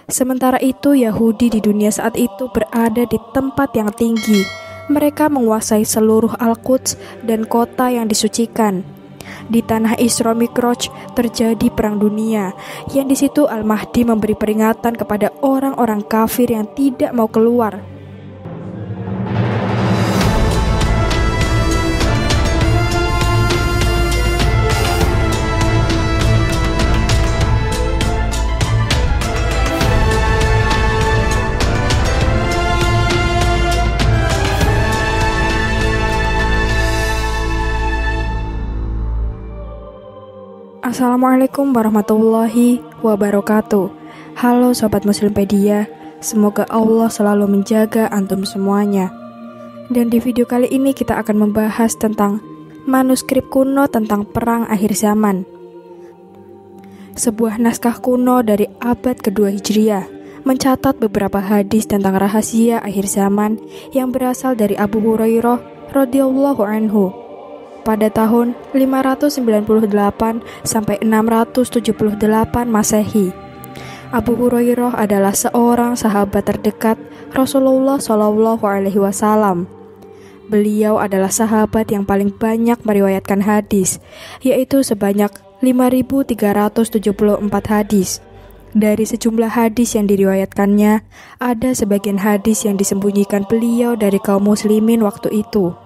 Sementara itu, Yahudi di dunia saat itu berada di tempat yang tinggi. Mereka menguasai seluruh Al-Quds dan kota yang disucikan. Di tanah Isra Mi'raj terjadi perang dunia, yang di situ Al-Mahdi memberi peringatan kepada orang-orang kafir yang tidak mau keluar. Assalamualaikum warahmatullahi wabarakatuh. Halo Sobat Muslimpedia, semoga Allah selalu menjaga antum semuanya. Dan di video kali ini kita akan membahas tentang manuskrip kuno tentang perang akhir zaman. Sebuah naskah kuno dari abad kedua Hijriah mencatat beberapa hadis tentang rahasia akhir zaman yang berasal dari Abu Hurairah radhiyallahu anhu. Pada tahun 598 sampai 678 Masehi. Abu Hurairah adalah seorang sahabat terdekat Rasulullah Shallallahu alaihi wasallam. Beliau adalah sahabat yang paling banyak meriwayatkan hadis, yaitu sebanyak 5.374 hadis. Dari sejumlah hadis yang diriwayatkannya, ada sebagian hadis yang disembunyikan beliau dari kaum muslimin waktu itu.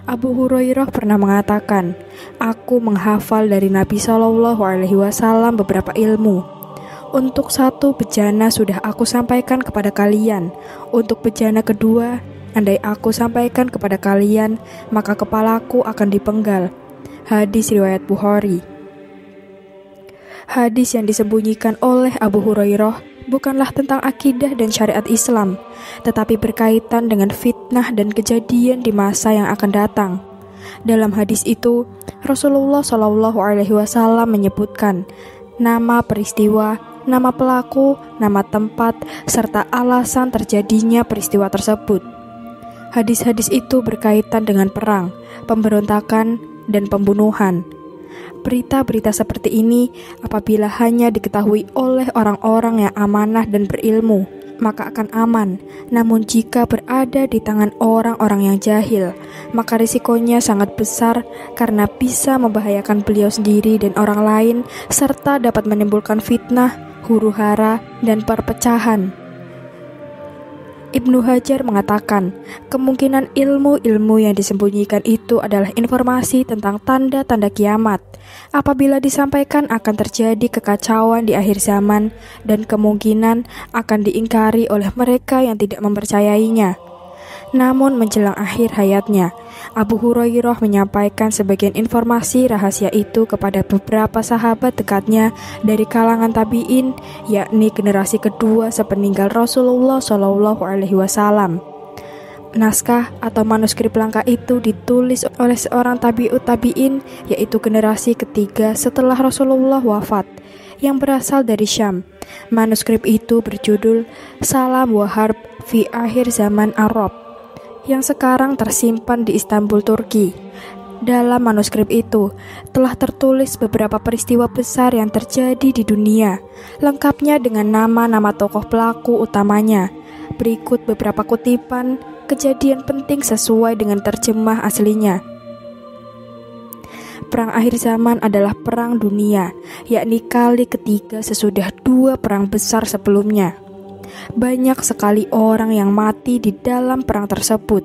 Abu Hurairah pernah mengatakan, "Aku menghafal dari Nabi Shallallahu alaihi wasallam beberapa ilmu. Untuk satu bejana sudah aku sampaikan kepada kalian. Untuk bejana kedua, andai aku sampaikan kepada kalian, maka kepalaku akan dipenggal." Hadis riwayat Bukhari. Hadis yang disembunyikan oleh Abu Hurairah bukanlah tentang akidah dan syariat Islam, tetapi berkaitan dengan fitnah dan kejadian di masa yang akan datang. Dalam hadis itu, Rasulullah Shallallahu alaihi wasallam menyebutkan nama peristiwa, nama pelaku, nama tempat, serta alasan terjadinya peristiwa tersebut. Hadis-hadis itu berkaitan dengan perang, pemberontakan, dan pembunuhan. Berita-berita seperti ini apabila hanya diketahui oleh orang-orang yang amanah dan berilmu, maka akan aman. Namun jika berada di tangan orang-orang yang jahil, maka risikonya sangat besar karena bisa membahayakan beliau sendiri dan orang lain, serta dapat menimbulkan fitnah, huru-hara, dan perpecahan. Ibnu Hajar mengatakan, kemungkinan ilmu-ilmu yang disembunyikan itu adalah informasi tentang tanda-tanda kiamat. Apabila disampaikan akan terjadi kekacauan di akhir zaman dan kemungkinan akan diingkari oleh mereka yang tidak mempercayainya. Namun menjelang akhir hayatnya, Abu Hurairah menyampaikan sebagian informasi rahasia itu kepada beberapa sahabat dekatnya dari kalangan tabi'in, yakni generasi kedua sepeninggal Rasulullah Shallallahu alaihi wasallam. Naskah atau manuskrip langka itu ditulis oleh seorang tabi'ut tabi'in, yaitu generasi ketiga setelah Rasulullah wafat, yang berasal dari Syam. Manuskrip itu berjudul Salam wa Harb fi Akhir Zaman Arab, yang sekarang tersimpan di Istanbul, Turki. Dalam manuskrip itu telah tertulis beberapa peristiwa besar yang terjadi di dunia, lengkapnya dengan nama-nama tokoh pelaku utamanya. Berikut beberapa kutipan kejadian penting sesuai dengan terjemah aslinya. Perang akhir zaman adalah perang dunia, yakni kali ketiga sesudah dua perang besar sebelumnya. Banyak sekali orang yang mati di dalam perang tersebut.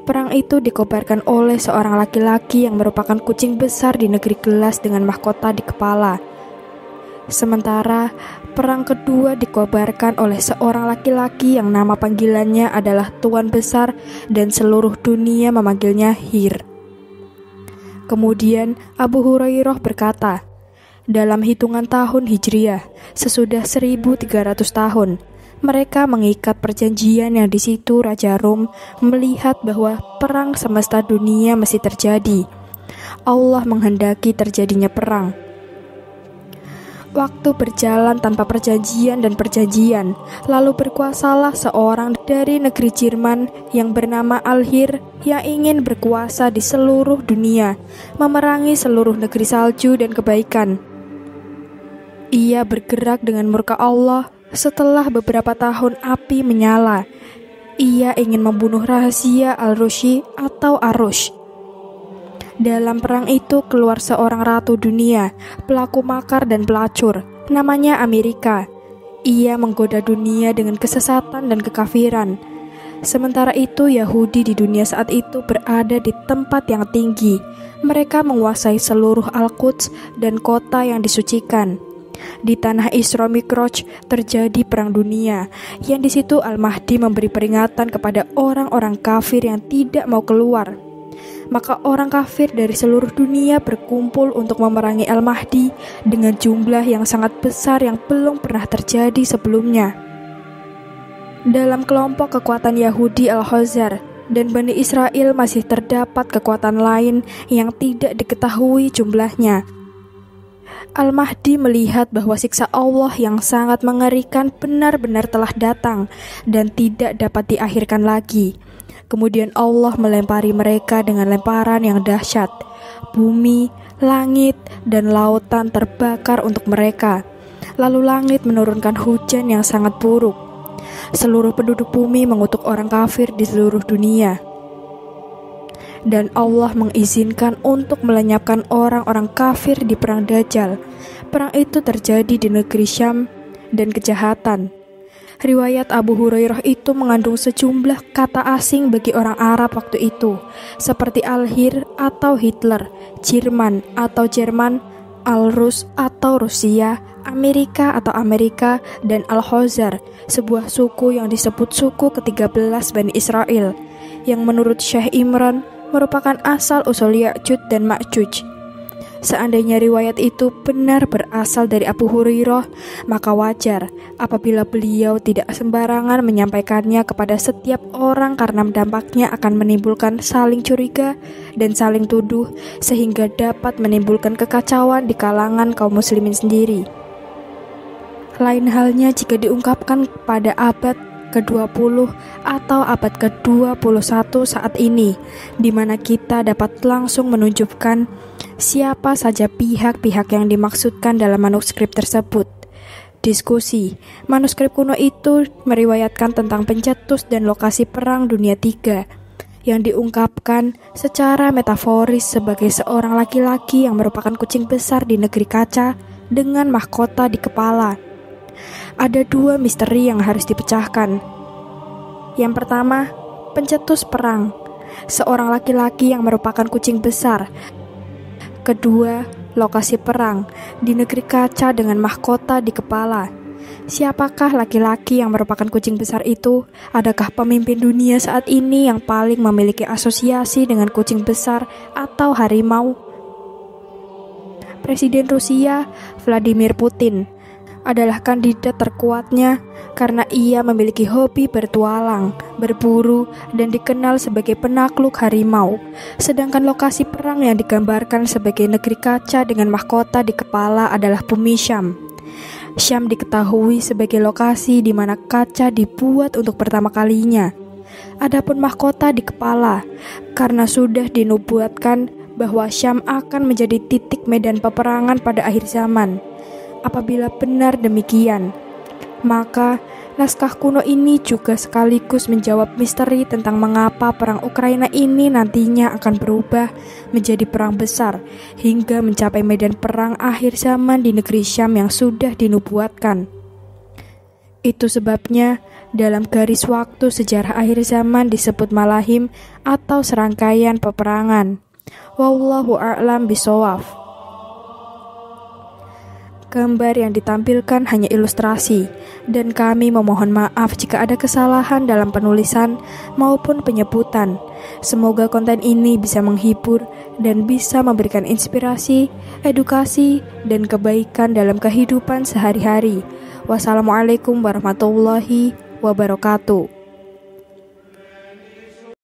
Perang itu dikobarkan oleh seorang laki-laki yang merupakan kucing besar di negeri gelas dengan mahkota di kepala. Sementara perang kedua dikobarkan oleh seorang laki-laki yang nama panggilannya adalah Tuan Besar dan seluruh dunia memanggilnya Hir. Kemudian Abu Hurairah berkata, dalam hitungan tahun Hijriah, sesudah 1.300 tahun, mereka mengikat perjanjian yang di situ Raja Rom melihat bahwa perang semesta dunia mesti terjadi. Allah menghendaki terjadinya perang. Waktu berjalan tanpa perjanjian dan perjanjian, lalu berkuasalah seorang dari negeri Jerman yang bernama Al-Hir yang ingin berkuasa di seluruh dunia, memerangi seluruh negeri salju dan kebaikan. Ia bergerak dengan murka Allah setelah beberapa tahun api menyala. Ia ingin membunuh rahasia Al-Rushi atau Arush. Dalam perang itu keluar seorang ratu dunia, pelaku makar dan pelacur, namanya Amerika. Ia menggoda dunia dengan kesesatan dan kekafiran. Sementara itu Yahudi di dunia saat itu berada di tempat yang tinggi. Mereka menguasai seluruh Al-Quds dan kota yang disucikan. Di tanah Isra Mi'raj terjadi perang dunia, yang di situ Al-Mahdi memberi peringatan kepada orang-orang kafir yang tidak mau keluar. Maka orang kafir dari seluruh dunia berkumpul untuk memerangi Al-Mahdi dengan jumlah yang sangat besar yang belum pernah terjadi sebelumnya. Dalam kelompok kekuatan Yahudi Al-Khazar dan Bani Israel masih terdapat kekuatan lain yang tidak diketahui jumlahnya. Al-Mahdi melihat bahwa siksa Allah yang sangat mengerikan benar-benar telah datang dan tidak dapat diakhirkan lagi. Kemudian Allah melempari mereka dengan lemparan yang dahsyat. Bumi, langit, dan lautan terbakar untuk mereka. Lalu langit menurunkan hujan yang sangat buruk. Seluruh penduduk bumi mengutuk orang kafir di seluruh dunia. Dan Allah mengizinkan untuk melenyapkan orang-orang kafir di perang Dajjal. Perang itu terjadi di negeri Syam dan kejahatan. Riwayat Abu Hurairah itu mengandung sejumlah kata asing bagi orang Arab waktu itu, seperti Al-Hir atau Hitler, Jerman atau Jerman, Al-Rus atau Rusia, Amerika atau Amerika, dan Al-Khazar, sebuah suku yang disebut suku ke-13 Bani Israel, yang menurut Syekh Imran merupakan asal-usul Ya'juj dan Ma'juj. Seandainya riwayat itu benar berasal dari Abu Hurairah, maka wajar apabila beliau tidak sembarangan menyampaikannya kepada setiap orang karena dampaknya akan menimbulkan saling curiga dan saling tuduh sehingga dapat menimbulkan kekacauan di kalangan kaum muslimin sendiri. Lain halnya jika diungkapkan pada abad ke-20 atau abad ke-21 saat ini, di mana kita dapat langsung menunjukkan siapa saja pihak-pihak yang dimaksudkan dalam manuskrip tersebut. Diskusi, manuskrip kuno itu meriwayatkan tentang pencetus dan lokasi perang dunia 3 yang diungkapkan secara metaforis sebagai seorang laki-laki yang merupakan kucing besar di negeri kaca dengan mahkota di kepala. Ada 2 misteri yang harus dipecahkan. Yang pertama, pencetus perang, seorang laki-laki yang merupakan kucing besar. Kedua, lokasi perang, di negeri kaca dengan mahkota di kepala. Siapakah laki-laki yang merupakan kucing besar itu? Adakah pemimpin dunia saat ini yang paling memiliki asosiasi dengan kucing besar atau harimau? Presiden Rusia, Vladimir Putin, adalah kandidat terkuatnya karena ia memiliki hobi bertualang, berburu, dan dikenal sebagai penakluk harimau. Sedangkan lokasi perang yang digambarkan sebagai negeri kaca dengan mahkota di kepala adalah bumi Syam. Syam diketahui sebagai lokasi di mana kaca dibuat untuk pertama kalinya. Adapun mahkota di kepala, karena sudah dinubuatkan bahwa Syam akan menjadi titik medan peperangan pada akhir zaman. Apabila benar demikian, maka naskah kuno ini juga sekaligus menjawab misteri tentang mengapa perang Ukraina ini nantinya akan berubah menjadi perang besar hingga mencapai medan perang akhir zaman di negeri Syam yang sudah dinubuatkan. Itu sebabnya dalam garis waktu sejarah akhir zaman disebut Malahim atau serangkaian peperangan. Wallahu a'lam bishawab. Gambar yang ditampilkan hanya ilustrasi, dan kami memohon maaf jika ada kesalahan dalam penulisan maupun penyebutan. Semoga konten ini bisa menghibur dan bisa memberikan inspirasi, edukasi, dan kebaikan dalam kehidupan sehari-hari. Wassalamualaikum warahmatullahi wabarakatuh.